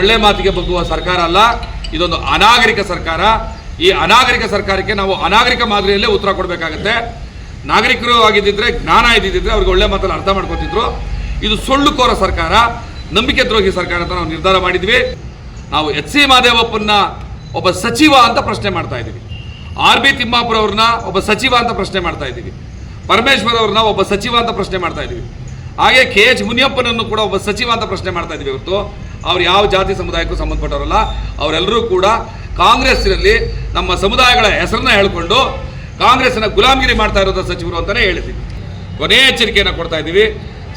ಒಳ್ಳೆ ಮಾತಿಗೆ ಬಗ್ಗುವ ಸರ್ಕಾರ ಅಲ್ಲ, ಇದೊಂದು ಅನಾಗರಿಕ ಸರ್ಕಾರ. ಈ ಅನಾಗರಿಕ ಸರ್ಕಾರಕ್ಕೆ ನಾವು ಅನಾಗರಿಕ ಮಾದರಿಯಲ್ಲೇ ಉತ್ತರ ಕೊಡಬೇಕಾಗತ್ತೆ. ನಾಗರಿಕರು ಆಗಿದ್ದಿದ್ರೆ, ಜ್ಞಾನ ಇದ್ದಿದ್ದರೆ ಅವ್ರಿಗೆ ಒಳ್ಳೆ ಮಾತಲ್ಲಿ ಅರ್ಥ ಮಾಡ್ಕೊತಿದ್ರು. ಇದು ಸುಳ್ಳುಕೋರ ಸರ್ಕಾರ, ನಂಬಿಕೆ ದ್ರೋಹಿ ಸರ್ಕಾರ ಅಂತ ನಾವು ನಿರ್ಧಾರ ಮಾಡಿದ್ವಿ. ನಾವು ಎಚ್.ಸಿ. ಮಹದೇವಪ್ಪನ ಒಬ್ಬ ಸಚಿವ ಅಂತ ಪ್ರಶ್ನೆ ಮಾಡ್ತಾ ಇದ್ದೀವಿ. ಆರ್.ಬಿ. ತಿಮ್ಮಾಪುರ ಅವ್ರನ್ನ ಒಬ್ಬ ಸಚಿವ ಅಂತ ಪ್ರಶ್ನೆ ಮಾಡ್ತಾ ಇದ್ದೀವಿ. ಪರಮೇಶ್ವರ್ ಅವ್ರನ್ನ ಒಬ್ಬ ಸಚಿವ ಅಂತ ಪ್ರಶ್ನೆ ಮಾಡ್ತಾ ಇದ್ದೀವಿ. ಹಾಗೆ ಕೆ.ಎಚ್. ಮುನಿಯಪ್ಪನನ್ನು ಕೂಡ ಒಬ್ಬ ಸಚಿವ ಅಂತ ಪ್ರಶ್ನೆ ಮಾಡ್ತಾ ಇದ್ದೀವಿ. ಹೊರತು ಅವ್ರು ಯಾವ ಜಾತಿ ಸಮುದಾಯಕ್ಕೂ ಸಂಬಂಧಪಟ್ಟವರಲ್ಲ. ಅವರೆಲ್ಲರೂ ಕೂಡ ಕಾಂಗ್ರೆಸ್ನಲ್ಲಿ ನಮ್ಮ ಸಮುದಾಯಗಳ ಹೆಸರನ್ನ ಹೇಳ್ಕೊಂಡು ಕಾಂಗ್ರೆಸ್ನ ಗುಲಾಮಗಿರಿ ಮಾಡ್ತಾ ಇರೋದ ಸಚಿವರು ಅಂತಲೇ ಹೇಳಿದ್ದೀವಿ. ಕೊನೆಯ ಎಚ್ಚರಿಕೆಯನ್ನು ಕೊಡ್ತಾ ಇದ್ದೀವಿ.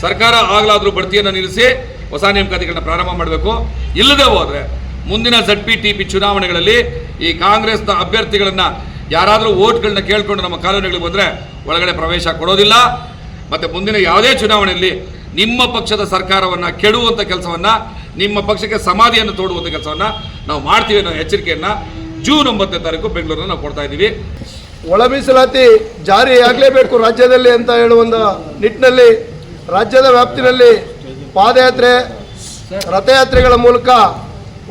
ಸರ್ಕಾರ ಆಗಲಾದರೂ ಬಡ್ತಿಯನ್ನು ನಿಲ್ಲಿಸಿ ಹೊಸ ನೇಮಕಾತಿಗಳನ್ನ ಪ್ರಾರಂಭ ಮಾಡಬೇಕು. ಇಲ್ಲದೆ ಹೋದರೆ ಮುಂದಿನ ZPTP ಚುನಾವಣೆಗಳಲ್ಲಿ ಈ ಕಾಂಗ್ರೆಸ್ನ ಅಭ್ಯರ್ಥಿಗಳನ್ನು ಯಾರಾದರೂ ಓಟ್ಗಳನ್ನ ಕೇಳ್ಕೊಂಡು ನಮ್ಮ ಕಾಲೋನಿಗಳಿಗೆ ಬಂದರೆ ಒಳಗಡೆ ಪ್ರವೇಶ ಕೊಡೋದಿಲ್ಲ. ಮತ್ತು ಮುಂದಿನ ಯಾವುದೇ ಚುನಾವಣೆಯಲ್ಲಿ ನಿಮ್ಮ ಪಕ್ಷದ ಸರ್ಕಾರವನ್ನು ಕೆಡುವಂಥ ಕೆಲಸವನ್ನು, ನಿಮ್ಮ ಪಕ್ಷಕ್ಕೆ ಸಮಾಧಿಯನ್ನು ತೋಡುವಂಥ ಕೆಲಸವನ್ನು ನಾವು ಮಾಡ್ತೀವಿ ಅನ್ನೋ ಎಚ್ಚರಿಕೆಯನ್ನು ಜೂನ್ 9ನೇ ತಾರೀಕು ಬೆಂಗಳೂರನ್ನು ನಾವು ಕೊಡ್ತಾ ಇದ್ದೀವಿ. ಒಳ ಮೀಸಲಾತಿ ಜಾರಿಯಾಗಲೇಬೇಕು ರಾಜ್ಯದಲ್ಲಿ ಅಂತ ಹೇಳುವ ನಿಟ್ಟಿನಲ್ಲಿ ರಾಜ್ಯದ ವ್ಯಾಪ್ತಿನಲ್ಲಿ ಪಾದಯಾತ್ರೆ, ರಥಯಾತ್ರೆಗಳ ಮೂಲಕ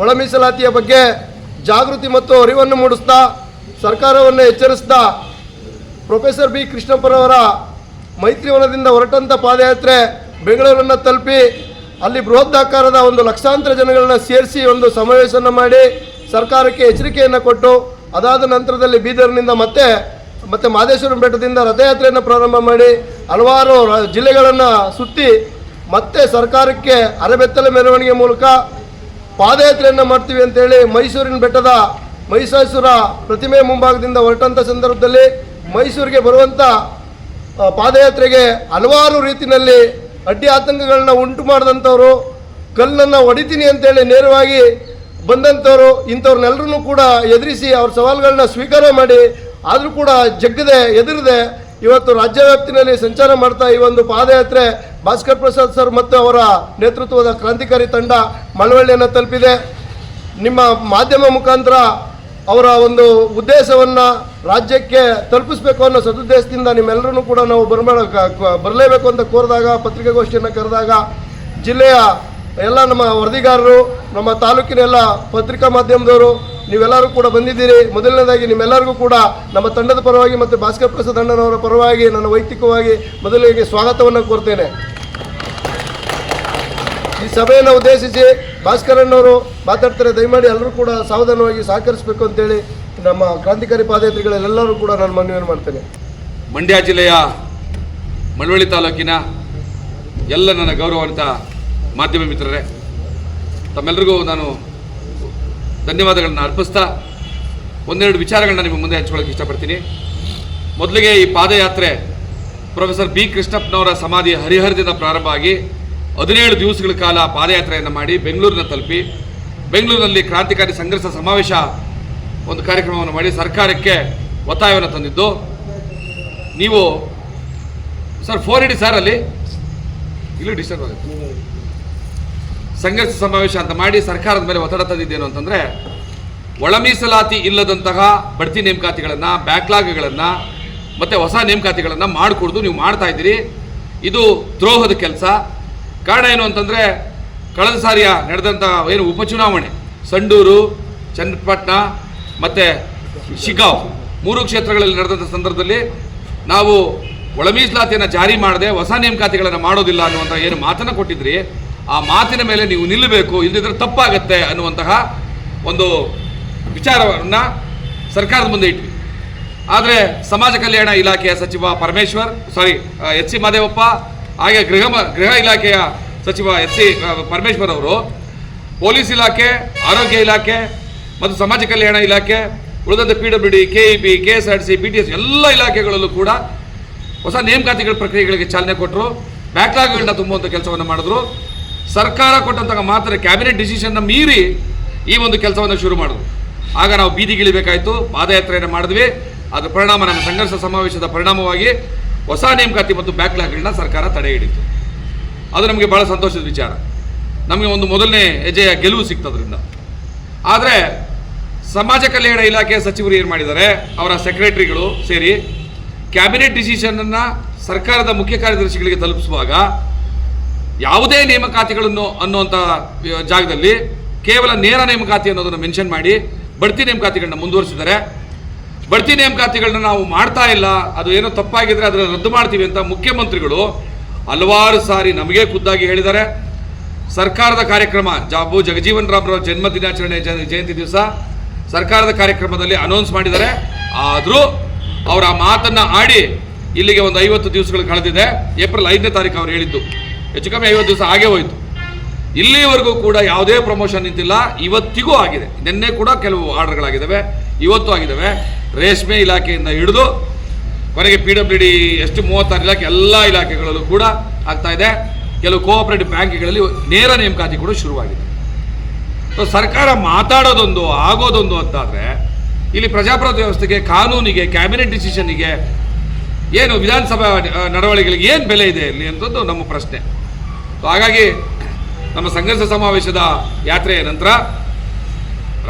ಒಳ ಮೀಸಲಾತಿಯ ಬಗ್ಗೆ ಜಾಗೃತಿ ಮತ್ತು ಅರಿವನ್ನು ಮೂಡಿಸ್ತಾ ಸರ್ಕಾರವನ್ನು ಎಚ್ಚರಿಸ್ತಾ ಪ್ರೊಫೆಸರ್ ಬಿ ಕೃಷ್ಣಪ್ಪನವರ ಮೈತ್ರಿವನದಿಂದ ಹೊರಟಂಥ ಪಾದಯಾತ್ರೆ ಬೆಂಗಳೂರನ್ನು ತಲುಪಿ ಅಲ್ಲಿ ಬೃಹದಾಕಾರದ ಒಂದು ಲಕ್ಷಾಂತರ ಜನಗಳನ್ನ ಸೇರಿಸಿ ಒಂದು ಸಮಾವೇಶವನ್ನು ಮಾಡಿ ಸರ್ಕಾರಕ್ಕೆ ಎಚ್ಚರಿಕೆಯನ್ನು ಕೊಟ್ಟು ಅದಾದ ನಂತರದಲ್ಲಿ ಬೀದರ್ನಿಂದ ಮತ್ತೆ ಮಹದೇಶ್ವರ ಬೆಟ್ಟದಿಂದ ರಥಯಾತ್ರೆಯನ್ನು ಪ್ರಾರಂಭ ಮಾಡಿ ಹಲವಾರು ಜಿಲ್ಲೆಗಳನ್ನು ಸುತ್ತಿ ಮತ್ತೆ ಸರ್ಕಾರಕ್ಕೆ ಅರೆಬೆತ್ತಲೆ ಮೆರವಣಿಗೆ ಮೂಲಕ ಪಾದಯಾತ್ರೆಯನ್ನು ಮಾಡ್ತೀವಿ ಅಂತೇಳಿ ಮೈಸೂರಿನ ಬೆಟ್ಟದ ಮಹಿಷಾಸುರ ಪ್ರತಿಮೆ ಮುಂಭಾಗದಿಂದ ಹೊರಟಂಥ ಸಂದರ್ಭದಲ್ಲಿ ಮೈಸೂರಿಗೆ ಬರುವಂಥ ಪಾದಯಾತ್ರೆಗೆ ಹಲವಾರು ರೀತಿಯಲ್ಲಿ ಅಡ್ಡಿ ಆತಂಕಗಳನ್ನ ಉಂಟು ಮಾಡಿದಂಥವ್ರು, ಕಲ್ಲನ್ನು ಹೊಡಿತೀನಿ ಅಂತೇಳಿ ನೇರವಾಗಿ ಬಂದಂಥವ್ರು, ಇಂಥವ್ರನ್ನೆಲ್ಲರೂ ಕೂಡ ಎದುರಿಸಿ ಅವ್ರ ಸವಾಲುಗಳನ್ನ ಸ್ವೀಕಾರ ಮಾಡಿ ಆದರೂ ಕೂಡ ಜಗ್ಗದೆ ಎದುರದೆ ಇವತ್ತು ರಾಜ್ಯ ವ್ಯಾಪ್ತಿನಲ್ಲಿ ಸಂಚಾರ ಮಾಡ್ತಾ ಈ ಒಂದು ಪಾದಯಾತ್ರೆ ಭಾಸ್ಕರ್ ಪ್ರಸಾದ್ ಸರ್ ಮತ್ತು ಅವರ ನೇತೃತ್ವದ ಕ್ರಾಂತಿಕಾರಿ ತಂಡ ಮಳವಳ್ಳಿಯನ್ನು ತಲುಪಿದೆ. ನಿಮ್ಮ ಮಾಧ್ಯಮ ಮುಖಾಂತರ ಅವರ ಒಂದು ಉದ್ದೇಶವನ್ನು ರಾಜ್ಯಕ್ಕೆ ತಲುಪಿಸಬೇಕು ಅನ್ನೋ ಸದುದ್ದೇಶದಿಂದ ನಿಮ್ಮೆಲ್ಲರೂ ಕೂಡ ನಾವು ಬರಲೇಬೇಕು ಅಂತ ಕೋರಿದಾಗ, ಪತ್ರಿಕಾಗೋಷ್ಠಿಯನ್ನು ಕರೆದಾಗ ಜಿಲ್ಲೆಯ ಎಲ್ಲ ನಮ್ಮ ವರದಿಗಾರರು, ನಮ್ಮ ತಾಲೂಕಿನ ಎಲ್ಲ ಪತ್ರಿಕಾ ಮಾಧ್ಯಮದವರು ನೀವೆಲ್ಲರೂ ಕೂಡ ಬಂದಿದ್ದೀರಿ. ಮೊದಲನೇದಾಗಿ ನಿಮ್ಮೆಲ್ಲರಿಗೂ ಕೂಡ ನಮ್ಮ ತಂಡದ ಪರವಾಗಿ ಮತ್ತು ಭಾಸ್ಕರ್ ಪ್ರಸಾದ್ ಅಣ್ಣನವರ ಪರವಾಗಿ ನನ್ನ ವೈಯಕ್ತಿಕವಾಗಿ ಮೊದಲಿಗೆ ಸ್ವಾಗತವನ್ನು ಕೋರ್ತೇನೆ. ಈ ಸಭೆಯನ್ನು ಉದ್ದೇಶಿಸಿ ಭಾಸ್ಕರ್ ಅಣ್ಣವರು ಮಾತಾಡ್ತಾರೆ. ದಯಮಾಡಿ ಎಲ್ಲರೂ ಕೂಡ ಸಾವಧಾನವಾಗಿ ಸಹಕರಿಸಬೇಕು ಅಂತೇಳಿ ನಮ್ಮ ಕ್ರಾಂತಿಕಾರಿ ಪಾದಯಾತ್ರಿಗಳೆಲ್ಲರೂ ಕೂಡ ನಾನು ಮನವಿಯನ್ನು ಮಾಡ್ತೇನೆ. ಮಂಡ್ಯ ಜಿಲ್ಲೆಯ ಮಳವಳ್ಳಿ ತಾಲೂಕಿನ ಎಲ್ಲ ನನ್ನ ಗೌರವಾನ್ವಿತ ಮಾಧ್ಯಮ ಮಿತ್ರರೇ, ತಮ್ಮೆಲ್ಲರಿಗೂ ನಾನು ಧನ್ಯವಾದಗಳನ್ನು ಅರ್ಪಿಸ್ತಾ ಒಂದೆರಡು ವಿಚಾರಗಳನ್ನ ನಿಮ್ಮ ಮುಂದೆ ಹಂಚ್ಕೊಳ್ಳೋಕೆ ಇಷ್ಟಪಡ್ತೀನಿ. ಮೊದಲಿಗೆ ಈ ಪಾದಯಾತ್ರೆ ಪ್ರೊಫೆಸರ್ ಬಿ ಕೃಷ್ಣಪ್ಪನವರ ಸಮಾಧಿ ಹರಿಹರದಿಂದ ಪ್ರಾರಂಭ ಆಗಿ 17 ದಿವಸಗಳ ಕಾಲ ಪಾದಯಾತ್ರೆಯನ್ನು ಮಾಡಿ ಬೆಂಗಳೂರಿನ ತಲುಪಿ ಬೆಂಗಳೂರಿನಲ್ಲಿ ಕ್ರಾಂತಿಕಾರಿ ಸಂಘರ್ಷ ಸಮಾವೇಶ ಒಂದು ಕಾರ್ಯಕ್ರಮವನ್ನು ಮಾಡಿ ಸರ್ಕಾರಕ್ಕೆ ಒತ್ತಾಯವನ್ನು ತಂದಿದ್ದು. ನೀವು ಸರ್ ಫೋನ್ ಇಡಿ ಸರ್, ಅಲ್ಲಿ ಇಲ್ಲಿ ಡಿಸ್ಟರ್ಬ್ ಆಗುತ್ತೆ. ಸಂಘರ್ಷ ಸಮಾವೇಶ ಅಂತ ಮಾಡಿ ಸರ್ಕಾರದ ಮೇಲೆ ಒತ್ತಡ ತಂದಿದ್ದೇನು ಅಂತಂದರೆ, ಒಳ ಮೀಸಲಾತಿ ಇಲ್ಲದಂತಹ ಬಡ್ತಿ ನೇಮಕಾತಿಗಳನ್ನು, ಬ್ಯಾಕ್ಲಾಗ್ಗಳನ್ನು ಮತ್ತು ಹೊಸ ನೇಮಕಾತಿಗಳನ್ನು ಮಾಡಿಕೊಡ್ದು ನೀವು ಮಾಡ್ತಾ ಇದ್ದೀರಿ. ಇದು ದ್ರೋಹದ ಕೆಲಸ. ಕಾರಣ ಏನು ಅಂತಂದರೆ, ಕಳೆದ ಸಾರಿಯ ನಡೆದಂಥ ಏನು ಉಪಚುನಾವಣೆ ಸಂಡೂರು, ಚನ್ನಪಟ್ಟಣ ಮತ್ತು ಶಿಗ್ಗಾಂವ್ 3 ಕ್ಷೇತ್ರಗಳಲ್ಲಿ ನಡೆದಂಥ ಸಂದರ್ಭದಲ್ಲಿ ನಾವು ಒಳ ಮೀಸಲಾತಿಯನ್ನು ಜಾರಿ ಮಾಡದೆ ಹೊಸ ನೇಮಕಾತಿಗಳನ್ನು ಮಾಡೋದಿಲ್ಲ ಅನ್ನುವಂಥ ಏನು ಮಾತನ್ನು ಕೊಟ್ಟಿದ್ರಿ, ಆ ಮಾತಿನ ಮೇಲೆ ನೀವು ನಿಲ್ಲಬೇಕು, ಇಲ್ಲದಿದ್ದರೆ ತಪ್ಪಾಗತ್ತೆ ಅನ್ನುವಂತಹ ಒಂದು ವಿಚಾರವನ್ನು ಸರ್ಕಾರದ ಮುಂದೆ ಇಟ್ವಿ. ಆದರೆ ಸಮಾಜ ಕಲ್ಯಾಣ ಇಲಾಖೆಯ ಸಚಿವ ಎಚ್.ಸಿ. ಮಹದೇವಪ್ಪ, ಹಾಗೆ ಗೃಹ ಇಲಾಖೆಯ ಸಚಿವ ಎಚ್.ಸಿ. ಪರಮೇಶ್ವರ್ ಅವರು ಪೊಲೀಸ್ ಇಲಾಖೆ, ಆರೋಗ್ಯ ಇಲಾಖೆ ಮತ್ತು ಸಮಾಜ ಕಲ್ಯಾಣ ಇಲಾಖೆ, ಉಳಿದಂತೆ PWD, KEB, KSRTC, BTS ಎಲ್ಲ ಇಲಾಖೆಗಳಲ್ಲೂ ಕೂಡ ಹೊಸ ನೇಮಕಾತಿಗಳ ಪ್ರಕ್ರಿಯೆಗಳಿಗೆ ಚಾಲನೆ ಕೊಟ್ಟರು. ಬ್ಯಾಕ್ಲಾಗ್ಗಳನ್ನ ತುಂಬುವಂಥ ಕೆಲಸವನ್ನು ಮಾಡಿದ್ರು. ಸರ್ಕಾರ ಕೊಟ್ಟಂತಹ ಮಾತ್ರ ಕ್ಯಾಬಿನೆಟ್ ಡಿಸಿಷನ್ನ ಮೀರಿ ಈ ಒಂದು ಕೆಲಸವನ್ನು ಶುರು ಮಾಡಿದ್ರು. ಆಗ ನಾವು ಬೀದಿಗಿಳಿಬೇಕಾಯಿತು, ಪಾದಯಾತ್ರೆಯನ್ನು ಮಾಡಿದ್ವಿ. ಅದರ ಪರಿಣಾಮ ನಮ್ಮ ಸಂಘರ್ಷ ಸಮಾವೇಶದ ಪರಿಣಾಮವಾಗಿ ಹೊಸ ನೇಮಕಾತಿ ಮತ್ತು ಬ್ಯಾಕ್ಲಾಗ್ಗಳನ್ನ ಸರ್ಕಾರ ತಡೆ ಹಿಡಿತು. ಅದು ನಮಗೆ ಭಾಳ ಸಂತೋಷದ ವಿಚಾರ. ನಮಗೆ ಒಂದು ಮೊದಲನೇ ಹೆಜ್ಜೆಯ ಗೆಲುವು ಸಿಗ್ತದ್ರಿಂದ. ಆದರೆ ಸಮಾಜ ಕಲ್ಯಾಣ ಇಲಾಖೆಯ ಸಚಿವರು ಏನು ಮಾಡಿದ್ದಾರೆ, ಅವರ ಸೆಕ್ರೆಟರಿಗಳು ಸೇರಿ ಕ್ಯಾಬಿನೆಟ್ ಡಿಸಿಷನನ್ನು ಸರ್ಕಾರದ ಮುಖ್ಯ ಕಾರ್ಯದರ್ಶಿಗಳಿಗೆ ತಲುಪಿಸುವಾಗ ಯಾವುದೇ ನೇಮಕಾತಿಗಳನ್ನು ಅನ್ನುವಂಥ ಜಾಗದಲ್ಲಿ ಕೇವಲ ನೇರ ನೇಮಕಾತಿ ಅನ್ನೋದನ್ನು ಮೆನ್ಷನ್ ಮಾಡಿ ಬಡ್ತಿ ನೇಮಕಾತಿಗಳನ್ನ ಮುಂದುವರಿಸಿದ್ದಾರೆ. ಬಡ್ತಿ ನೇಮಕಾತಿಗಳನ್ನ ನಾವು ಮಾಡ್ತಾ ಇಲ್ಲ, ಅದು ಏನೋ ತಪ್ಪಾಗಿದ್ರೆ ಅದನ್ನು ರದ್ದು ಮಾಡ್ತೀವಿ ಅಂತ ಮುಖ್ಯಮಂತ್ರಿಗಳು ಹಲವಾರು ಸಾರಿ ನಮಗೆ ಖುದ್ದಾಗಿ ಹೇಳಿದ್ದಾರೆ. ಸರ್ಕಾರದ ಕಾರ್ಯಕ್ರಮ ಜಗಜೀವನ್ ರಾಮ್ರವರ ಜನ್ಮ ದಿನಾಚರಣೆ ಜಯಂತಿ ದಿವಸ ಸರ್ಕಾರದ ಕಾರ್ಯಕ್ರಮದಲ್ಲಿ ಅನೌನ್ಸ್ ಮಾಡಿದ್ದಾರೆ. ಆದರೂ ಅವರ ಮಾತನ್ನು ಆಡಿ ಇಲ್ಲಿಗೆ ಒಂದು 50 ದಿವಸಗಳು ಕಳೆದಿದೆ. ಏಪ್ರಿಲ್ 5ನೇ ತಾರೀಕು ಅವ್ರು ಹೇಳಿದ್ದು, ಹೆಚ್ಚು ಕಮ್ಮಿ 50 ದಿವಸ ಆಗೇ ಹೋಯಿತು. ಇಲ್ಲಿವರೆಗೂ ಕೂಡ ಯಾವುದೇ ಪ್ರಮೋಷನ್ ನಿಂತಿಲ್ಲ. ಇವತ್ತಿಗೂ ಆಗಿದೆ, ನಿನ್ನೆ ಕೂಡ ಕೆಲವು ಆರ್ಡರ್ಗಳಾಗಿದ್ದಾವೆ, ಇವತ್ತು ಆಗಿದ್ದಾವೆ. ರೇಷ್ಮೆ ಇಲಾಖೆಯಿಂದ ಹಿಡಿದು ಕೊನೆಗೆ PWD ಎಷ್ಟು 36 ಇಲಾಖೆ ಎಲ್ಲ ಇಲಾಖೆಗಳಲ್ಲೂ ಕೂಡ ಆಗ್ತಾ ಇದೆ. ಕೆಲವು ಕೋಆಪರೇಟಿವ್ ಬ್ಯಾಂಕ್ಗಳಲ್ಲಿ ನೇರ ನೇಮಕಾತಿ ಕೂಡ ಶುರುವಾಗಿದೆ. ಸೊ ಸರ್ಕಾರ ಮಾತಾಡೋದೊಂದು ಆಗೋದೊಂದು ಅಂತಾದರೆ ಇಲ್ಲಿ ಪ್ರಜಾಪ್ರಭುತ್ವ ವ್ಯವಸ್ಥೆಗೆ, ಕಾನೂನಿಗೆ, ಕ್ಯಾಬಿನೆಟ್ ಡಿಸಿಷನ್ನಿಗೆ, ಏನು ವಿಧಾನಸಭಾ ನಡವಳಿಕೆಗಳಿಗೆ ಏನು ಬೆಲೆ ಇದೆ ಇಲ್ಲಿ ಅಂತದ್ದು ನಮ್ಮ ಪ್ರಶ್ನೆ. ಸೊ ಹಾಗಾಗಿ ನಮ್ಮ ಸಂಘರ್ಷ ಸಮಾವೇಶದ ಯಾತ್ರೆಯ ನಂತರ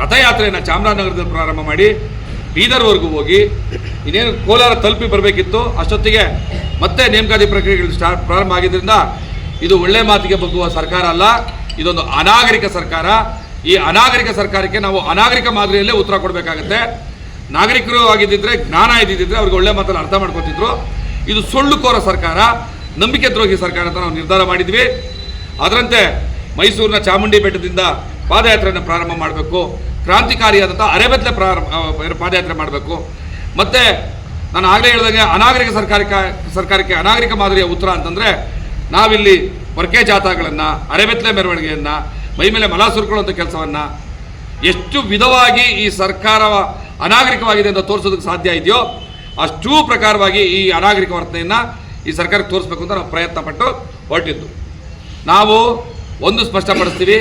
ರಥಯಾತ್ರೆಯನ್ನು ಚಾಮರಾಜನಗರದಲ್ಲಿ ಪ್ರಾರಂಭ ಮಾಡಿ ಬೀದರ್ವರೆಗೂ ಹೋಗಿ ಇನ್ನೇನು ಕೋಲಾರ ತಲುಪಿ ಬರಬೇಕಿತ್ತು. ಅಷ್ಟೊತ್ತಿಗೆ ಮತ್ತೆ ನೇಮಕಾತಿ ಪ್ರಕ್ರಿಯೆಗಳು ಪ್ರಾರಂಭ ಆಗಿದ್ದರಿಂದ ಇದು ಒಳ್ಳೆ ಮಾತಿಗೆ ಬಗ್ಗುವ ಸರ್ಕಾರ ಅಲ್ಲ, ಇದೊಂದು ಅನಾಗರಿಕ ಸರ್ಕಾರ. ಈ ಅನಾಗರಿಕ ಸರ್ಕಾರಕ್ಕೆ ನಾವು ಅನಾಗರಿಕ ಮಾದರಿಯಲ್ಲೇ ಉತ್ತರ ಕೊಡಬೇಕಾಗತ್ತೆ. ನಾಗರಿಕರು ಆಗಿದ್ದಿದ್ರೆ, ಜ್ಞಾನ ಇದ್ದಿದ್ದರೆ ಅವ್ರಿಗೆ ಒಳ್ಳೆ ಮಾತನ್ನು ಅರ್ಥ ಮಾಡ್ಕೊತಿದ್ರು. ಇದು ಸುಳ್ಳುಕೋರ ಸರ್ಕಾರ, ನಂಬಿಕೆ ದ್ರೋಹಿ ಸರ್ಕಾರ ಅಂತ ನಾವು ನಿರ್ಧಾರ ಮಾಡಿದ್ವಿ. ಅದರಂತೆ ಮೈಸೂರಿನ ಚಾಮುಂಡಿ ಬೆಟ್ಟದಿಂದ ಪಾದಯಾತ್ರೆಯನ್ನು ಪ್ರಾರಂಭ ಮಾಡಬೇಕು, ಕ್ರಾಂತಿಕಾರಿಯಾದಂಥ ಅರೆಬೆತ್ತಲೆ ಪಾದಯಾತ್ರೆ ಮಾಡಬೇಕು. ಮತ್ತು ನಾನು ಆಗಲೇ ಹೇಳಿದಂಗೆ ಅನಾಗರಿಕ ಸರ್ಕಾರಕ್ಕೆ ಅನಾಗರಿಕ ಮಾದರಿಯ ಉತ್ತರ ಅಂತಂದರೆ ನಾವಿಲ್ಲಿ ಪೊರಕೆ ಜಾಥಾಗಳನ್ನು, ಅರೆಬೆತ್ತಲೆ ಮೆರವಣಿಗೆಯನ್ನು, ಮೈ ಮೇಲೆ ಮಲ ಸುರ್ಕೊಳ್ಳುವಂಥ ಕೆಲಸವನ್ನು ಎಷ್ಟು ವಿಧವಾಗಿ ಈ ಸರ್ಕಾರ ಅನಾಗರಿಕವಾಗಿದೆ ಅಂತ ತೋರಿಸೋದಕ್ಕೆ ಸಾಧ್ಯ ಇದೆಯೋ ಅಷ್ಟೂ ಪ್ರಕಾರವಾಗಿ ಈ ಅನಾಗರಿಕ ವರ್ತನೆಯನ್ನು ಈ ಸರ್ಕಾರಕ್ಕೆ ತೋರಿಸ್ಬೇಕು ಅಂತ ನಾವು ಪ್ರಯತ್ನ ಪಟ್ಟು ಹೊರಟಿದ್ದು. ನಾವು ಒಂದು ಸ್ಪಷ್ಟಪಡಿಸ್ತೀವಿ,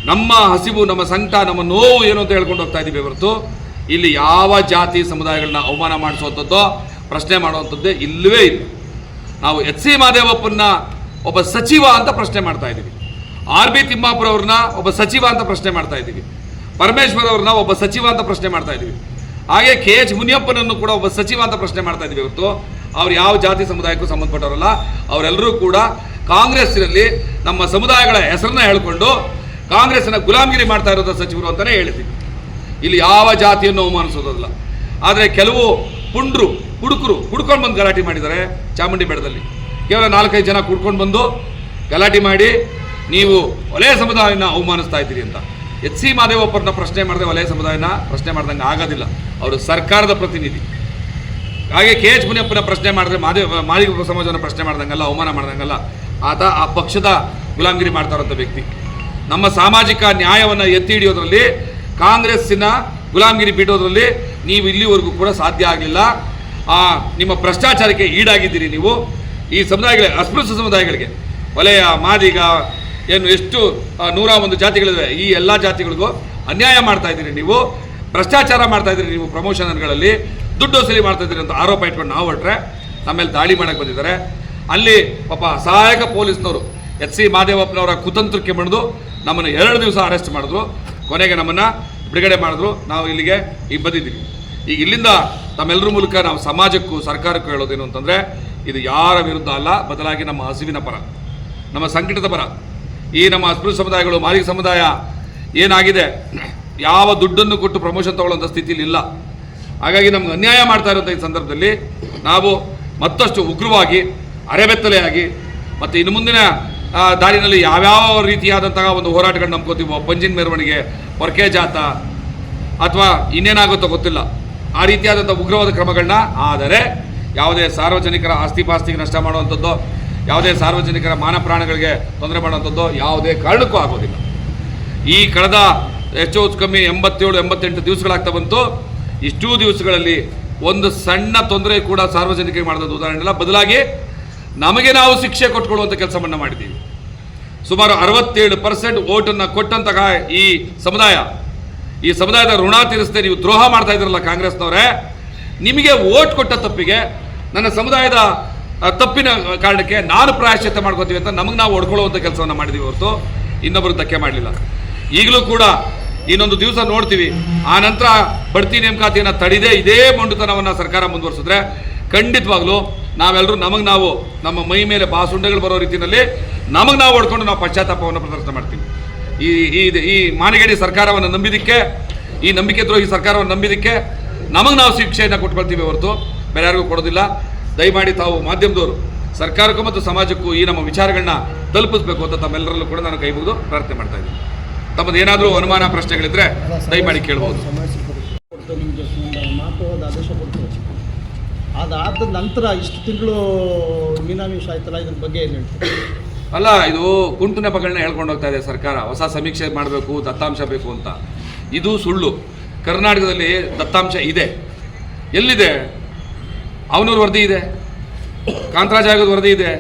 ನಮ್ಮ ಹಸಿವು, ನಮ್ಮ ಸಂಕಟ, ನಮ್ಮ ನೋವು ಏನು ಅಂತ ಹೇಳ್ಕೊಂಡು ಹೋಗ್ತಾ ಇದ್ದೀವಿ ಹೊರತು ಇಲ್ಲಿ ಯಾವ ಜಾತಿ ಸಮುದಾಯಗಳನ್ನ ಅವಮಾನ ಮಾಡಿಸುವಂಥದ್ದೋ ಪ್ರಶ್ನೆ ಮಾಡುವಂಥದ್ದೇ ಇಲ್ಲವೇ ಇಲ್ಲ. ನಾವು ಎಚ್ ಸಿ ಮಹದೇವಪ್ಪನ ಒಬ್ಬ ಸಚಿವ ಅಂತ ಪ್ರಶ್ನೆ ಮಾಡ್ತಾ ಇದ್ದೀವಿ, ಆರ್ ಬಿ ತಿಮ್ಮಾಪುರ ಅವ್ರನ್ನ ಒಬ್ಬ ಸಚಿವ ಅಂತ ಪ್ರಶ್ನೆ ಮಾಡ್ತಾ ಇದ್ದೀವಿ, ಪರಮೇಶ್ವರ್ ಅವ್ರನ್ನ ಒಬ್ಬ ಸಚಿವ ಅಂತ ಪ್ರಶ್ನೆ ಮಾಡ್ತಾ ಇದ್ದೀವಿ, ಹಾಗೆ ಕೆ ಎಚ್ ಮುನಿಯಪ್ಪನನ್ನು ಕೂಡ ಒಬ್ಬ ಸಚಿವ ಅಂತ ಪ್ರಶ್ನೆ ಮಾಡ್ತಾ ಇದ್ದೀವಿ ಹೊರತು ಅವ್ರು ಯಾವ ಜಾತಿ ಸಮುದಾಯಕ್ಕೂ ಸಂಬಂಧಪಟ್ಟವರಲ್ಲ. ಅವರೆಲ್ಲರೂ ಕೂಡ ಕಾಂಗ್ರೆಸ್ಸಿನಲ್ಲಿ ನಮ್ಮ ಸಮುದಾಯಗಳ ಹೆಸರನ್ನ ಹೇಳ್ಕೊಂಡು ಕಾಂಗ್ರೆಸ್ನ ಗುಲಾಮಗಿರಿ ಮಾಡ್ತಾ ಇರೋದ ಸಚಿವರು ಅಂತಲೇ ಹೇಳ್ತೀವಿ. ಇಲ್ಲಿ ಯಾವ ಜಾತಿಯನ್ನು ಅವಮಾನಿಸೋದಿಲ್ಲ. ಆದರೆ ಕೆಲವು ಪುಂಡ್ರು ಕುಡ್ಕೊಂಡು ಬಂದು ಗಲಾಟೆ ಮಾಡಿದ್ದಾರೆ ಚಾಮುಂಡಿ ಬೆಟ್ಟದಲ್ಲಿ. ಕೇವಲ 4-5 ಜನ ಕುಡ್ಕೊಂಡು ಬಂದು ಗಲಾಟೆ ಮಾಡಿ ನೀವು ವಲಯ ಸಮುದಾಯನ ಅವಮಾನಿಸ್ತಾ ಇದ್ದೀರಿ ಅಂತ. ಎಚ್ ಸಿ ಮಹದೇವಪ್ಪರನ್ನ ಪ್ರಶ್ನೆ ಮಾಡಿದ್ರೆ ವಲಯ ಸಮುದಾಯನ ಪ್ರಶ್ನೆ ಮಾಡ್ದಂಗೆ ಆಗೋದಿಲ್ಲ, ಅವರು ಸರ್ಕಾರದ ಪ್ರತಿನಿಧಿ. ಹಾಗೆ ಕೆ ಎಚ್ ಮುನಿಯಪ್ಪನ ಪ್ರಶ್ನೆ ಮಾಡಿದ್ರೆ ಮಾದಿಗ ಸಮಾಜವನ್ನು ಪ್ರಶ್ನೆ ಮಾಡ್ದಂಗಲ್ಲ, ಅವಮಾನ ಮಾಡ್ದಂಗಲ್ಲ. ಆತ ಆ ಪಕ್ಷದ ಗುಲಾಮಗಿರಿ ಮಾಡ್ತಾ ಇರೋಂಥ ವ್ಯಕ್ತಿ. ನಮ್ಮ ಸಾಮಾಜಿಕ ನ್ಯಾಯವನ್ನು ಎತ್ತಿ ಹಿಡಿಯೋದ್ರಲ್ಲಿ, ಕಾಂಗ್ರೆಸ್ಸಿನ ಗುಲಾಮಗಿರಿ ಬಿಡೋದ್ರಲ್ಲಿ ನೀವು ಇಲ್ಲಿವರೆಗೂ ಕೂಡ ಸಾಧ್ಯ ಆಗಲಿಲ್ಲ. ನಿಮ್ಮ ಭ್ರಷ್ಟಾಚಾರಕ್ಕೆ ಈಡಾಗಿದ್ದೀರಿ ನೀವು. ಈ ಸಮುದಾಯಗಳಿಗೆ, ಅಸ್ಪೃಶ್ಯ ಸಮುದಾಯಗಳಿಗೆ, ವಲಯ, ಮಾದಿಗ, ಏನು ಎಷ್ಟು 101 ಜಾತಿಗಳಿವೆ, ಈ ಎಲ್ಲ ಜಾತಿಗಳಿಗೂ ಅನ್ಯಾಯ ಮಾಡ್ತಾ ಇದ್ದೀರಿ ನೀವು, ಭ್ರಷ್ಟಾಚಾರ ಮಾಡ್ತಾ ಇದ್ದೀರಿ ನೀವು, ಪ್ರಮೋಷನ್ಗಳಲ್ಲಿ ದುಡ್ಡು ವಸೂಲಿ ಮಾಡ್ತಾ ಇದ್ದೀರಿ ಅಂತ ಆರೋಪ ಇಟ್ಕೊಂಡು ನಾವು ಹೊರಟ್ರೆ ನಮ್ಮೇಲೆ ದಾಳಿ ಮಾಡೋಕ್ಕೆ ಬಂದಿದ್ದಾರೆ. ಅಲ್ಲಿ ಪಾಪ ಸಹಾಯಕ ಪೊಲೀಸ್ನವರು ಎಚ್ ಸಿ ಮಹದೇವಪ್ಪನವರ ಕುತಂತ್ರಕ್ಕೆ ಬಂದು ನಮ್ಮನ್ನು 2 ದಿವಸ ಅರೆಸ್ಟ್ ಮಾಡಿದ್ರು. ಕೊನೆಗೆ ನಮ್ಮನ್ನು ಬಿಡುಗಡೆ ಮಾಡಿದ್ರು. ನಾವು ಇಲ್ಲಿಗೆ ಈಗ ಬಂದಿದ್ದೀವಿ. ಈಗ ಇಲ್ಲಿಂದ ತಮ್ಮೆಲ್ಲರ ಮೂಲಕ ನಾವು ಸಮಾಜಕ್ಕೂ ಸರ್ಕಾರಕ್ಕೂ ಹೇಳೋದೇನು ಅಂತಂದರೆ, ಇದು ಯಾರ ವಿರುದ್ಧ ಅಲ್ಲ, ಬದಲಾಗಿ ನಮ್ಮ ಹಸಿವಿನ ಪರ, ನಮ್ಮ ಸಂಕಟದ ಪರ. ಈ ನಮ್ಮ ಅಸ್ಪೃಶ್ಯ ಸಮುದಾಯಗಳು, ಮಾದಿಗ ಸಮುದಾಯ ಏನಾಗಿದೆ, ಯಾವ ದುಡ್ಡನ್ನು ಕೊಟ್ಟು ಪ್ರಮೋಷನ್ ತಗೊಳ್ಳೋಂಥ ಸ್ಥಿತಿಲಿ ಇಲ್ಲ. ಹಾಗಾಗಿ ನಮ್ಗೆ ಅನ್ಯಾಯ ಮಾಡ್ತಾ ಇರೋಂಥ ಈ ಸಂದರ್ಭದಲ್ಲಿ ನಾವು ಮತ್ತಷ್ಟು ಉಗ್ರವಾಗಿ, ಅರೆಬೆತ್ತಲೆಯಾಗಿ, ಮತ್ತು ಇನ್ನು ಮುಂದಿನ ದಾರಿನಲ್ಲಿ ಯಾವ್ಯಾವ ರೀತಿಯಾದಂತಹ ಒಂದು ಹೋರಾಟಗಳನ್ನ ನಂಬ್ಕೋತೀವೋ, ಪಂಜಿನ ಮೆರವಣಿಗೆ, ಪೊರಕೆ ಜಾಥಾ ಅಥವಾ ಇನ್ನೇನಾಗುತ್ತೋ ಗೊತ್ತಿಲ್ಲ, ಆ ರೀತಿಯಾದಂಥ ಉಗ್ರವಾದ ಕ್ರಮಗಳನ್ನ, ಆದರೆ ಯಾವುದೇ ಸಾರ್ವಜನಿಕರ ಆಸ್ತಿ ಪಾಸ್ತಿಗೆ ನಷ್ಟ ಮಾಡುವಂಥದ್ದು, ಯಾವುದೇ ಸಾರ್ವಜನಿಕರ ಮಾನ ಪ್ರಾಣಗಳಿಗೆ ತೊಂದರೆ ಮಾಡುವಂಥದ್ದು ಯಾವುದೇ ಕಾರಣಕ್ಕೂ ಆಗೋದಿಲ್ಲ. ಈ ಕಳೆದ ಹೆಚ್ಚು ಕಮ್ಮಿ 87-88 ದಿವಸಗಳಾಗ್ತಾ ಬಂತು. ಇಷ್ಟೂ ದಿವಸಗಳಲ್ಲಿ ಒಂದು ಸಣ್ಣ ತೊಂದರೆ ಕೂಡ ಸಾರ್ವಜನಿಕರಿಗೆ ಮಾಡಿದ ಉದಾಹರಣೆ ಇಲ್ಲ. ಬದಲಾಗಿ ನಮಗೆ ನಾವು ಶಿಕ್ಷೆ ಕೊಟ್ಕೊಳ್ಳುವಂಥ ಕೆಲಸವನ್ನು ಮಾಡಿದ್ದೀವಿ. ಸುಮಾರು 67% ಓಟನ್ನು ಕೊಟ್ಟಂತಹ ಈ ಸಮುದಾಯದ ಋಣ ತೀರಿಸದೆ ನೀವು ದ್ರೋಹ ಮಾಡ್ತಾ ಇದ್ರಲ್ಲ ಕಾಂಗ್ರೆಸ್ನವರೇ, ನಿಮಗೆ ಓಟ್ ಕೊಟ್ಟ ತಪ್ಪಿಗೆ, ನನ್ನ ಸಮುದಾಯದ ತಪ್ಪಿನ ಕಾರಣಕ್ಕೆ ನಾನು ಪ್ರಾಯಶ್ಚಿತ್ತ ಮಾಡ್ಕೋತೀವಿ ಅಂತ ನಮಗೆ ನಾವು ಹೊಡ್ಕೊಳ್ಳುವಂಥ ಕೆಲಸವನ್ನು ಮಾಡಿದ್ದೀವಿ ಹೊರತು ಇನ್ನೊಬ್ಬರು ಧಕ್ಕೆ ಮಾಡಲಿಲ್ಲ. ಈಗಲೂ ಕೂಡ ಇನ್ನೊಂದು ದಿವಸ ನೋಡ್ತೀವಿ. ಆ ನಂತರ ಬಡ್ತಿ ನೇಮಕಾತಿಯನ್ನು ತಡೆದೇ ಇದೇ ಮೊಂಡುತನವನ್ನು ಸರ್ಕಾರ ಮುಂದುವರಿಸಿದ್ರೆ ಖಂಡಿತವಾಗ್ಲೂ ನಾವೆಲ್ಲರೂ ನಾವು ನಮ್ಮ ಮೈ ಮೇಲೆ ಬಾಸುಂಡೆಗಳು ಬರೋ ರೀತಿಯಲ್ಲಿ ನಮಗೆ ನಾವು ಹೊಡ್ಕೊಂಡು ನಾವು ಪಶ್ಚಾತ್ತಾಪವನ್ನು ಪ್ರದರ್ಶನ ಮಾಡ್ತೀವಿ. ಈ ಮಾನಗೇಡಿ ಸರ್ಕಾರವನ್ನು ನಂಬಿದ್ದಕ್ಕೆ, ಈ ನಂಬಿಕೆ ದ್ರೋಹಿ ಸರ್ಕಾರವನ್ನು ನಂಬಿದ್ದಕ್ಕೆ ನಮಗೆ ನಾವು ಶಿಕ್ಷೆಯನ್ನು ಕೊಟ್ಕೊಳ್ತೀವಿ ಹೊರತು ಬೇರೆ ಯಾರಿಗೂ ಕೊಡೋದಿಲ್ಲ. ದಯಮಾಡಿ ತಾವು ಮಾಧ್ಯಮದವರು ಸರ್ಕಾರಕ್ಕೂ ಮತ್ತು ಸಮಾಜಕ್ಕೂ ಈ ನಮ್ಮ ವಿಚಾರಗಳನ್ನ ತಲುಪಿಸಬೇಕು ಅಂತ ತಮ್ಮೆಲ್ಲರಲ್ಲೂ ಕೂಡ ನಾನು ಕೈ ಮುಗಿದು ಪ್ರಾರ್ಥನೆ ಮಾಡ್ತಾ ಇದ್ದೀನಿ. ತಮ್ಮದು ಏನಾದರೂ ಅನುಮಾನ ಪ್ರಶ್ನೆಗಳಿದ್ರೆ ದಯಮಾಡಿ ಕೇಳ್ಬೋದು. ನಿಮಗೆ ಮಹತ್ವವಾದ ಆದೇಶ ಕೊಡ್ತು, ಅದಾದ ನಂತರ ಇಷ್ಟು ತಿಂಗಳು ಮೀನಾಮೀಷ ಆಯ್ತಲ್ಲ, ಇದ್ರ ಬಗ್ಗೆ ಏನು ಹೇಳ್ತೀವಿ? ಅಲ್ಲ, ಇದು ಕುಂಟು ನೆಪಗಳನ್ನ ಹೇಳ್ಕೊಂಡು ಹೋಗ್ತಾ ಇದೆ ಸರ್ಕಾರ. ಹೊಸ ಸಮೀಕ್ಷೆ ಮಾಡಬೇಕು, ದತ್ತಾಂಶ ಬೇಕು ಅಂತ. ಇದು ಸುಳ್ಳು. ಕರ್ನಾಟಕದಲ್ಲಿ ದತ್ತಾಂಶ ಇದೆ. ಎಲ್ಲಿದೆ? ಅವನೂರು ವರದಿ ಇದೆ, ಕಾಂತರಾಜ್ ಆಯೋಗದ ವರದಿ ಇದೆ,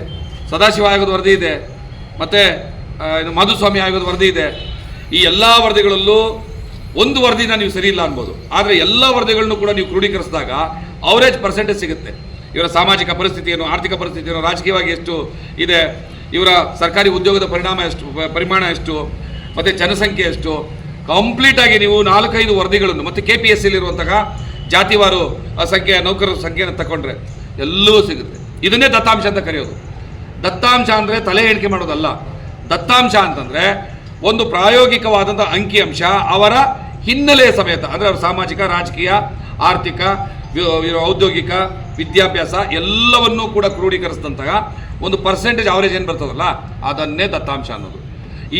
ಸದಾಶಿವ ಆಯೋಗದ ವರದಿ ಇದೆ, ಮತ್ತು ಮಾಧುಸ್ವಾಮಿ ಆಯೋಗದ ವರದಿ ಇದೆ. ಈ ಎಲ್ಲ ವರದಿಗಳಲ್ಲೂ ಒಂದು ವರದಿನ ನೀವು ಸರಿ ಇಲ್ಲ ಅನ್ಬೋದು, ಆದರೆ ಎಲ್ಲ ವರದಿಗಳನ್ನು ಕೂಡ ನೀವು ಕ್ರೋಢೀಕರಿಸಿದಾಗ ಅವರೇಜ್ ಪರ್ಸೆಂಟೇಜ್ ಸಿಗುತ್ತೆ. ಇವರ ಸಾಮಾಜಿಕ ಪರಿಸ್ಥಿತಿ ಏನು, ಆರ್ಥಿಕ ಪರಿಸ್ಥಿತಿ ಏನು, ರಾಜಕೀಯವಾಗಿ ಎಷ್ಟು ಇದೆ, ಇವರ ಸರ್ಕಾರಿ ಉದ್ಯೋಗದ ಪರಿಮಾಣ ಎಷ್ಟು, ಮತ್ತು ಜನಸಂಖ್ಯೆ ಎಷ್ಟು, ಕಂಪ್ಲೀಟಾಗಿ ನೀವು 4-5 ವರದಿಗಳನ್ನು ಮತ್ತು KPSCಯಲ್ಲಿರುವಂತಹ ಜಾತಿವಾರು ಸಂಖ್ಯೆ, ನೌಕರರ ಸಂಖ್ಯೆಯನ್ನು ತಗೊಂಡ್ರೆ ಎಲ್ಲವೂ ಸಿಗುತ್ತೆ. ಇದನ್ನೇ ದತ್ತಾಂಶ ಅಂತ ಕರೆಯೋದು. ದತ್ತಾಂಶ ಅಂದರೆ ತಲೆ ಹೇಳಿಕೆ ಮಾಡೋದಲ್ಲ. ದತ್ತಾಂಶ ಅಂತಂದರೆ ಒಂದು ಪ್ರಾಯೋಗಿಕವಾದಂಥ ಅಂಕಿಅಂಶ, ಅವರ ಹಿನ್ನೆಲೆ ಸಮೇತ, ಅಂದರೆ ಅವರ ಸಾಮಾಜಿಕ, ರಾಜಕೀಯ, ಆರ್ಥಿಕ, ಔದ್ಯೋಗಿಕ, ವಿದ್ಯಾಭ್ಯಾಸ ಎಲ್ಲವನ್ನೂ ಕೂಡ ಕ್ರೋಢೀಕರಿಸಿದಂತಹ ಒಂದು ಪರ್ಸೆಂಟೇಜ್ ಅವರೇಜ್ ಏನು ಬರ್ತದಲ್ಲ, ಅದನ್ನೇ ದತ್ತಾಂಶ ಅನ್ನೋದು.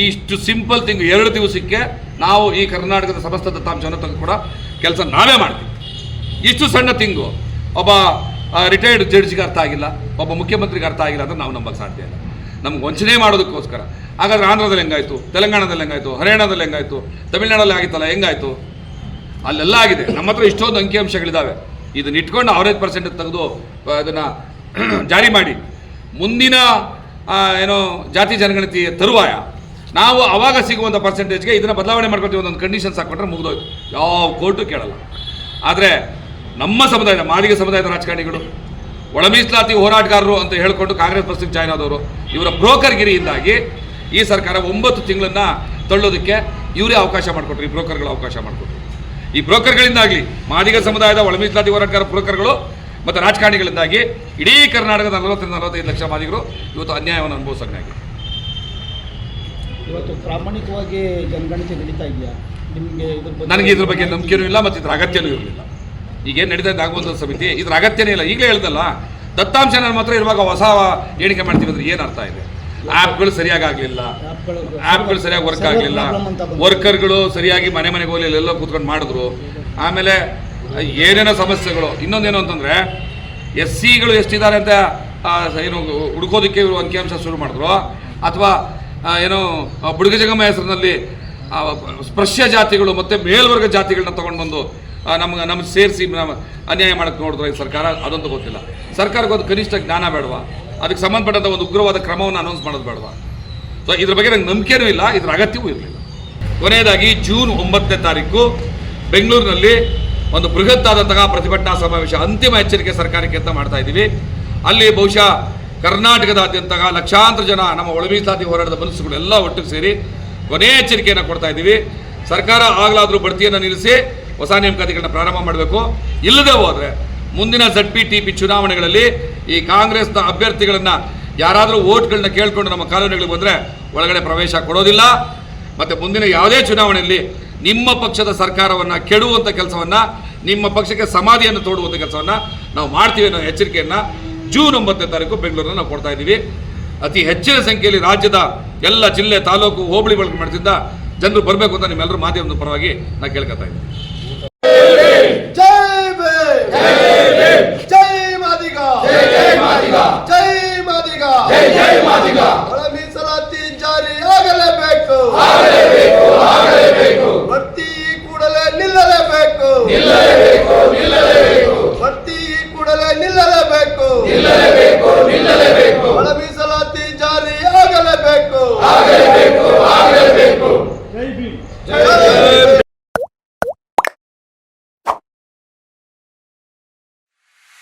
ಇಷ್ಟು ಸಿಂಪಲ್ ಥಿಂಗ್ 2 ದಿವಸಕ್ಕೆ ನಾವು ಈ ಕರ್ನಾಟಕದ ಸಮಸ್ತ ದತ್ತಾಂಶವನ್ನು ತೆಗೆದುಕೊಡೋ ಕೆಲಸ ನಾವೇ ಮಾಡ್ತೀವಿ. ಇಷ್ಟು ಸಣ್ಣ ಥಿಂಗು ಒಬ್ಬ ರಿಟೈರ್ಡ್ ಜಡ್ಜ್ಗೆ ಅರ್ಥ ಆಗಿಲ್ಲ, ಒಬ್ಬ ಮುಖ್ಯಮಂತ್ರಿಗೆ ಅರ್ಥ ಆಗಿಲ್ಲ ಅಂದರೆ ನಾವು ನಂಬಕ್ಕೆ ಸಾಧ್ಯ ಇಲ್ಲ. ನಮ್ಗೆ ವಂಚನೆ ಮಾಡೋದಕ್ಕೋಸ್ಕರ. ಹಾಗಾದ್ರೆ ಆಂಧ್ರದಲ್ಲಿ ಹೆಂಗಾಯಿತು, ತೆಲಂಗಾಣದಲ್ಲಿ ಹೆಂಗಾಯಿತು, ಹರಿಯಾಣದಲ್ಲಿ ಹೆಂಗಾಯಿತು, ತಮಿಳುನಾಡಲ್ಲಿ ಆಗಿತ್ತಲ್ಲ ಹೆಂಗಾಯಿತು? ಅಲ್ಲೆಲ್ಲ ಆಗಿದೆ. ನಮ್ಮ ಹತ್ರ ಇಷ್ಟೊಂದು ಅಂಕಿಅಂಶಗಳಿದ್ದಾವೆ. ಇದನ್ನ ಇಟ್ಕೊಂಡು ಅವರೇಜ್ ಪರ್ಸೆಂಟೇಜ್ ತೆಗೆದು ಅದನ್ನು ಜಾರಿ ಮಾಡಿ ಮುಂದಿನ ಏನೋ ಜಾತಿ ಜನಗಣತಿ ತರುವಾಯ ನಾವು ಅವಾಗ ಸಿಗುವಂಥ ಪರ್ಸೆಂಟೇಜ್ಗೆ ಇದನ್ನು ಬದಲಾವಣೆ ಮಾಡ್ಕೊಳ್ತೀವಿ ಒಂದೊಂದು ಕಂಡೀಷನ್ಸ್ ಹಾಕ್ಕೊಂಡ್ರೆ ಮುಗಿದೋಯ್ತು, ಯಾವ ಕೋರ್ಟು ಕೇಳಲ್ಲ. ಆದರೆ ನಮ್ಮ ಸಮುದಾಯದ, ಮಾದಿಗ ಸಮುದಾಯದ ರಾಜಕಾರಣಿಗಳು, ಒಳ ಮೀಸಲಾತಿ ಹೋರಾಟಗಾರರು ಅಂತ ಹೇಳಿಕೊಂಡು ಕಾಂಗ್ರೆಸ್ ಪಕ್ಷಕ್ಕೆ ಜಾಯ್ನ್ ಆದವರು, ಇವರ ಬ್ರೋಕರ್ಗಿರಿಯಿಂದಾಗಿ ಈ ಸರ್ಕಾರ 9 ತಿಂಗಳನ್ನು ತಳ್ಳೋದಕ್ಕೆ ಇವರೇ ಅವಕಾಶ ಮಾಡಿಕೊಟ್ರು. ಈ ಬ್ರೋಕರ್ಗಳು ಅವಕಾಶ ಮಾಡಿಕೊಟ್ರು. ಈ ಬ್ರೋಕರ್ಗಳಿಂದಾಗಲಿ, ಮಾದಿಗ ಸಮುದಾಯದ ಒಳ ಮೀಸಲಾತಿ ಹೋರಾಟಗಾರ ಬ್ರೋಕರ್ಗಳು ಮತ್ತು ರಾಜಕಾರಣಿಗಳಿಂದಾಗಿ ಇಡೀ ಕರ್ನಾಟಕದ 40-45 ಲಕ್ಷ ಮಾದಿಗರು ಇವತ್ತು ಅನ್ಯಾಯವನ್ನು ಅನುಭವಿಸೋಂಗಾಗಿದೆ. ಇವತ್ತು ಪ್ರಾಮಾಣಿಕವಾಗಿ ಜನಗಣತಿ ನಡೀತಾ ಇದೆಯಾ? ನಿಮಗೆ ನನಗೆ ಇದ್ರ ಬಗ್ಗೆ ನಂಬಿಕೆನೂ ಇಲ್ಲ ಮತ್ತು ಇದ್ರ ಅಗತ್ಯನೂ ಇರಲಿಲ್ಲ. ಈಗೇನು ನಡೀತಾ ಇದೆ ಆಗುವಂಥ ಸಮಿತಿ, ಇದ್ರ ಅಗತ್ಯನೇ ಇಲ್ಲ. ಈಗಲೇ ಹೇಳ್ದಲ್ಲ, ದತ್ತಾಂಶ ನನ್ನ ಮಾತ್ರ ಇರುವಾಗ ಹೊಸ ಎಣಿಕೆ ಮಾಡ್ತೀವಿ ಅಂದರೆ ಏನು ಅರ್ಥ ಇದೆ? ಆ್ಯಪ್ಗಳು ಸರಿಯಾಗಿ ಆಗಲಿಲ್ಲ, ಆ್ಯಪ್ಗಳು ಸರಿಯಾಗಿ ವರ್ಕ್ ಆಗಲಿಲ್ಲ, ವರ್ಕರ್ಗಳು ಸರಿಯಾಗಿ ಮನೆಗೆ ಹೋಗಲಿಲ್ಲ, ಎಲ್ಲೋ ಕೂತ್ಕೊಂಡು ಮಾಡಿದ್ರು. ಆಮೇಲೆ ಏನೇನೋ ಸಮಸ್ಯೆಗಳು. ಇನ್ನೊಂದೇನು ಅಂತಂದರೆ SCಗಳು ಎಷ್ಟಿದ್ದಾರೆ ಅಂತ ಏನು ಹುಡುಕೋದಕ್ಕೆ ಇವರು ಅಂಕಿಅಂಶ ಶುರು ಮಾಡಿದ್ರು, ಅಥವಾ ಏನೋ ಬುಡುಗ ಜಂಗಮ ಹೆಸರಿನಲ್ಲಿ ಸ್ಪರ್ಶ ಜಾತಿಗಳು ಮತ್ತು ಮೇಲ್ವರ್ಗ ಜಾತಿಗಳನ್ನ ತೊಗೊಂಡು ಬಂದು ನಮ್ಗೆ ಸೇರಿಸಿ ಅನ್ಯಾಯ ಮಾಡೋಕ್ಕೆ ನೋಡಿದ್ರು ಈ ಸರ್ಕಾರ. ಅದಂತೂ ಗೊತ್ತಿಲ್ಲ. ಸರ್ಕಾರಕ್ಕೆ ಒಂದು ಕನಿಷ್ಠ ಜ್ಞಾನ ಬೇಡವಾ? ಅದಕ್ಕೆ ಸಂಬಂಧಪಟ್ಟಂಥ ಒಂದು ಉಗ್ರವಾದ ಕ್ರಮವನ್ನು ಅನೌನ್ಸ್ ಮಾಡೋದು ಬೇಡವಾ? ಸೊ ಇದ್ರ ಬಗ್ಗೆ ನಂಗೆ ನಂಬಿಕೆನೂ ಇಲ್ಲ, ಇದ್ರ ಅಗತ್ಯವೂ ಇರಲಿಲ್ಲ. ಕೊನೆಯದಾಗಿ ಜೂನ್ 9ನೇ ತಾರೀಕು ಬೆಂಗಳೂರಿನಲ್ಲಿ ಒಂದು ಬೃಹತ್ತಾದಂತಹ ಪ್ರತಿಭಟನಾ ಸಮಾವೇಶ, ಅಂತಿಮ ಎಚ್ಚರಿಕೆ ಸರ್ಕಾರಕ್ಕೆ ಅಂತ ಮಾಡ್ತಾ ಇದ್ದೀವಿ. ಅಲ್ಲಿ ಬಹುಶಃ ಕರ್ನಾಟಕದಾದ್ಯಂತ ಲಕ್ಷಾಂತರ ಜನ ನಮ್ಮ ಒಳ ಮೀಸಲಾತಿ ಹೋರಾಟದ ಮನಸ್ಸುಗಳು ಎಲ್ಲ ಒಟ್ಟಿಗೆ ಸೇರಿ ಕೊನೆಯ ಎಚ್ಚರಿಕೆಯನ್ನು ಕೊಡ್ತಾ ಇದ್ದೀವಿ. ಸರ್ಕಾರ ಆಗಲಾದರೂ ಬಡ್ತಿಯನ್ನು ನಿಲ್ಲಿಸಿ ಹೊಸ ನೇಮಕಾತಿಗಳನ್ನ ಪ್ರಾರಂಭ ಮಾಡಬೇಕು. ಇಲ್ಲದೆ ಹೋದರೆ ಮುಂದಿನ ZPTP ಚುನಾವಣೆಗಳಲ್ಲಿ ಈ ಕಾಂಗ್ರೆಸ್ನ ಅಭ್ಯರ್ಥಿಗಳನ್ನು ಯಾರಾದರೂ ವೋಟ್ಗಳನ್ನ ಕೇಳಿಕೊಂಡು ನಮ್ಮ ಕಾಲೋನಿಗಳಿಗೆ ಬಂದರೆ ಒಳಗಡೆ ಪ್ರವೇಶ ಕೊಡೋದಿಲ್ಲ. ಮತ್ತು ಮುಂದಿನ ಯಾವುದೇ ಚುನಾವಣೆಯಲ್ಲಿ ನಿಮ್ಮ ಪಕ್ಷದ ಸರ್ಕಾರವನ್ನು ಕೆಡುವಂಥ ಕೆಲಸವನ್ನು, ನಿಮ್ಮ ಪಕ್ಷಕ್ಕೆ ಸಮಾಧಿಯನ್ನು ತೋಡುವಂಥ ಕೆಲಸವನ್ನು ನಾವು ಮಾಡ್ತೀವಿ ಅನ್ನೋ ಎಚ್ಚರಿಕೆಯನ್ನು ಜೂನ್ 9ನೇ ತಾರೀಕು ಬೆಂಗಳೂರನ್ನು ನಾವು ಕೊಡ್ತಾ ಇದ್ದೀವಿ. ಅತಿ ಹೆಚ್ಚಿನ ಸಂಖ್ಯೆಯಲ್ಲಿ ರಾಜ್ಯದ ಎಲ್ಲ ಜಿಲ್ಲೆ, ತಾಲೂಕು, ಹೋಬಳಿ ಬಳಕೆ ಮಾಡ್ತಿದ್ದ ಜನರು ಬರಬೇಕು ಅಂತ ನಿಮ್ಮೆಲ್ಲರೂ ಮಾಧ್ಯಮದ ಪರವಾಗಿ ನಾನು ಕೇಳ್ಕೊತಾ ಇದ್ದೀನಿ. ಒಳ ಮೀಸಲಾತಿ ಜಾರಿ ಆಗಲೇಬೇಕು.